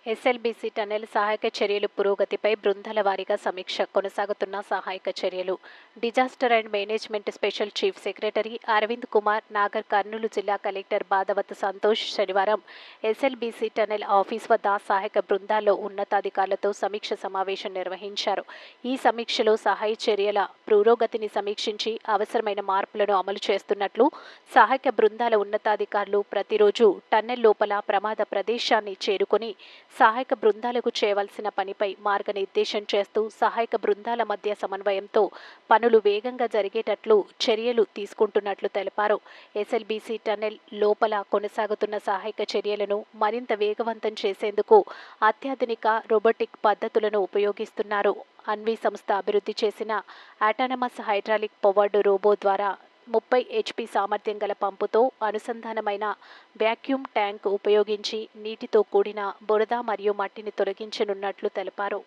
SLBC tunnel సహాయక చర్యలు పురోగతిపై బృందాల వారీగా సమీక్ష కొనసాగుతున్న సహాయక చర్యలు. Disaster and management special chief secretary Arvind Kumar Nagar Kurnool జిల్లా కలెక్టర్ బాధవత్ సంతోష్ శనివారం ఎస్ఎల్బీసీ టన్నెల్ ఆఫీస్ వద్ద సహాయక బృందాల్లో ఉన్నతాధికారులతో సమీక్ష సమావేశం నిర్వహించారు. ఈ సమీక్షలో సహాయ చర్యల పురోగతిని సమీక్షించి అవసరమైన మార్పులను అమలు చేస్తున్నట్లు సహాయక బృందాల ఉన్నతాధికారులు ప్రతిరోజు టన్నెల్ లోపల ప్రమాద ప్రదేశాన్ని చేరుకొని సహాయక బృందాలకు చేయవలసిన పనిపై మార్గనిర్దేశం చేస్తూ సహాయక బృందాల మధ్య సమన్వయంతో పనులు వేగంగా జరిగేటట్లు చర్యలు తీసుకుంటున్నట్లు తెలిపారు. ఎస్ఎల్బీసీ టన్నెల్ లోపల కొనసాగుతున్న సహాయక చర్యలను మరింత వేగవంతం చేసేందుకు అత్యాధునిక రోబోటిక్ పద్ధతులను ఉపయోగిస్తున్నారు. అన్వీ సంస్థ అభివృద్ధి చేసిన ఆటానమస్ హైడ్రాలిక్ పవర్డ్ రోబో ద్వారా 30 HP సామర్థ్యం గల పంపుతో అనుసంధానమైన వ్యాక్యూమ్ ట్యాంక్ ఉపయోగించి నీటితో కూడిన బురద మరియు మట్టిని తొలగించనున్నట్లు తెలిపారు.